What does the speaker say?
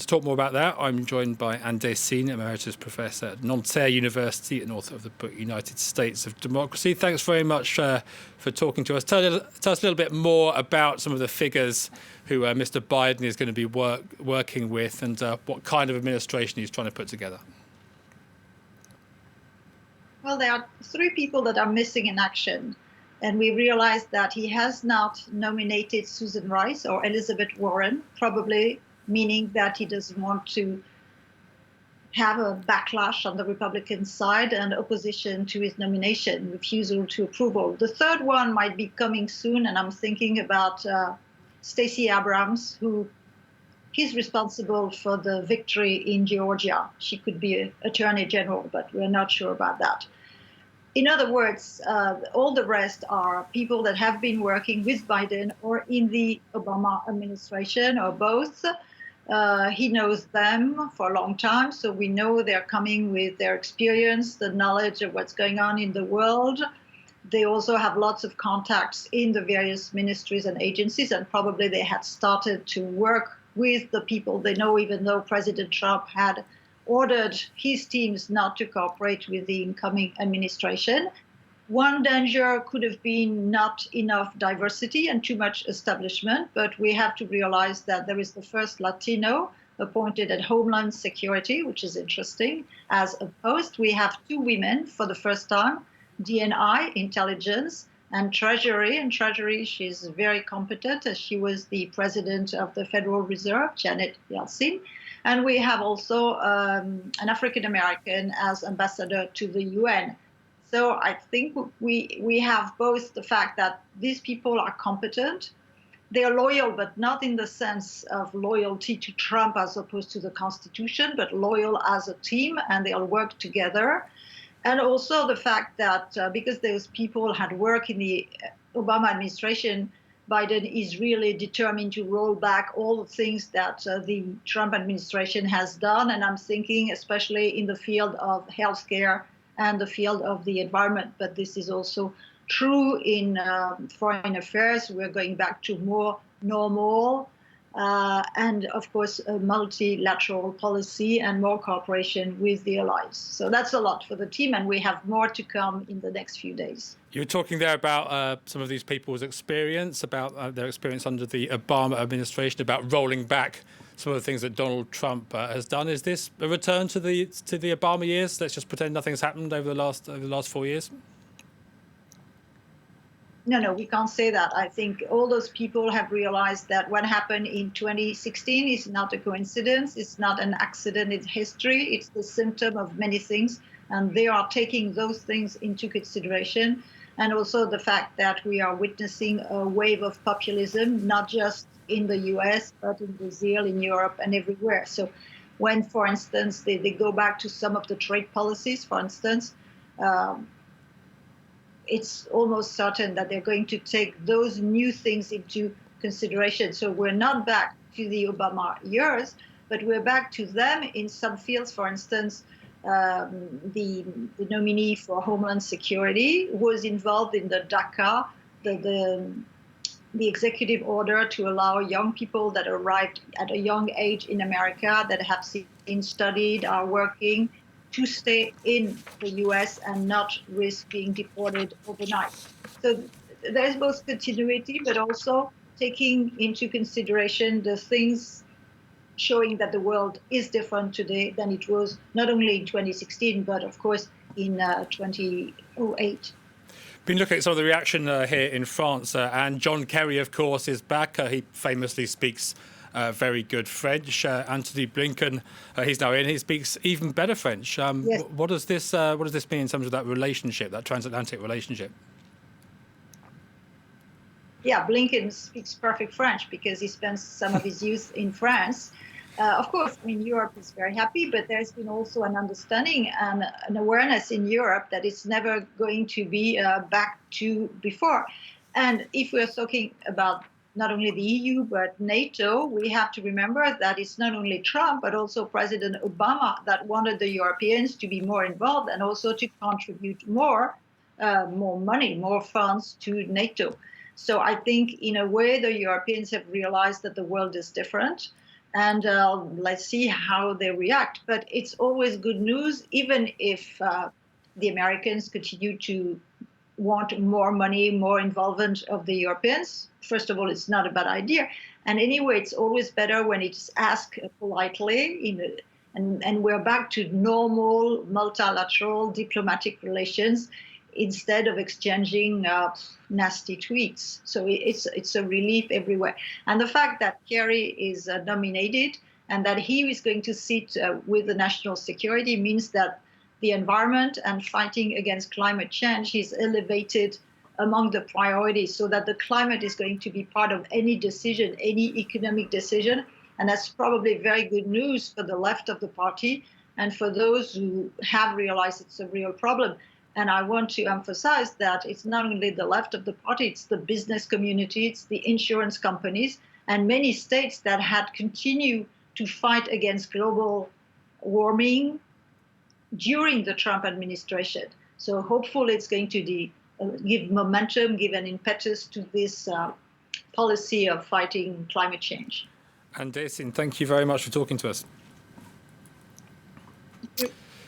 To talk more about that, I'm joined by Anne Dessine, Emeritus Professor at Nanterre University and author of the book United States of Democracy. Thanks very much for talking to us. Tell us a little bit more about some of the figures who Mr. Biden is going to be working with and what kind of administration he's trying to put together. Well, there are three people that are missing in action. And we realized that he has not nominated Susan Rice or Elizabeth Warren, probably meaning that he doesn't want to have a backlash on the Republican side and opposition to his nomination, refusal to approval. The third one might be coming soon, and I'm thinking about Stacey Abrams, who is responsible for the victory in Georgia. She could be an attorney general, but we're not sure about that. In other words, all the rest are people that have been working with Biden or in the Obama administration or both. He knows them for a long time, so we know they're coming with their experience, the knowledge of what's going on in the world. They also have lots of contacts in the various ministries and agencies, and probably they had started to work with the people they know, even though President Trump had ordered his teams not to cooperate with the incoming administration. One danger could have been not enough diversity and too much establishment, but we have to realize that there is the first Latino appointed at Homeland Security, which is interesting. As opposed, we have two women for the first time, DNI, intelligence, and Treasury. And Treasury, she's very competent, as she was the president of the Federal Reserve, Janet Yellen. And we have also an African-American as ambassador to the UN. So I think we have both the fact that these people are competent, they are loyal, but not in the sense of loyalty to Trump as opposed to the Constitution, but loyal as a team, and they'll work together. And also the fact that because those people had worked in the Obama administration, Biden is really determined to roll back all the things that the Trump administration has done. And I'm thinking especially in the field of healthcare and the field of the environment. But this is also true in foreign affairs. We're going back to more normal and, of course, a multilateral policy and more cooperation with the allies. So that's a lot for the team, and we have more to come in the next few days. You were talking there about some of these people's experience, about their experience under the Obama administration, about rolling back some of the things that Donald Trump has done. Is this a return to the Obama years? Let's just pretend nothing's happened over the last 4 years. No, we can't say that. I think all those people have realized that what happened in 2016 is not a coincidence. It's not an accident in history. It's the symptom of many things. And they are taking those things into consideration. And also the fact that we are witnessing a wave of populism, not just in the US, but in Brazil, in Europe, and everywhere. So when, for instance, they go back to some of the trade policies, for instance, it's almost certain that they're going to take those new things into consideration. So we're not back to the Obama years, but we're back to them in some fields. For instance, the nominee for Homeland Security was involved in the DACA, the executive order to allow young people that arrived at a young age in America that have been studied, are working, to stay in the US and not risk being deported overnight. So there's both continuity, but also taking into consideration the things showing that the world is different today than it was not only in 2016, but of course in 2008. Been looking at some of the reaction here in France, and John Kerry, of course, is back. He famously speaks very good French. Antony Blinken, he's now in. He speaks even better French. Yes. What does this mean in terms of that relationship, that transatlantic relationship? Yeah, Blinken speaks perfect French because he spent some of his youth in France. Of course, I mean, Europe is very happy, but there's been also an understanding and an awareness in Europe that it's never going to be back to before. And if we're talking about not only the EU, but NATO, we have to remember that it's not only Trump, but also President Obama that wanted the Europeans to be more involved and also to contribute more money, more funds to NATO. So I think in a way, the Europeans have realized that the world is different. And let's see how they react. But it's always good news, even if the Americans continue to want more money, more involvement of the Europeans. First of all, it's not a bad idea. And anyway, it's always better when it's asked politely. And we're back to normal multilateral diplomatic relations instead of exchanging nasty tweets. So it's a relief everywhere. And the fact that Kerry is nominated and that he is going to sit with the national security means that the environment and fighting against climate change is elevated among the priorities, so that the climate is going to be part of any decision, any economic decision. And that's probably very good news for the left of the party and for those who have realized it's a real problem. And I want to emphasize that it's not only the left of the party, it's the business community, it's the insurance companies, and many states that had continued to fight against global warming during the Trump administration. So hopefully it's going to give momentum, give an impetus to this policy of fighting climate change. And Dacin, thank you very much for talking to us.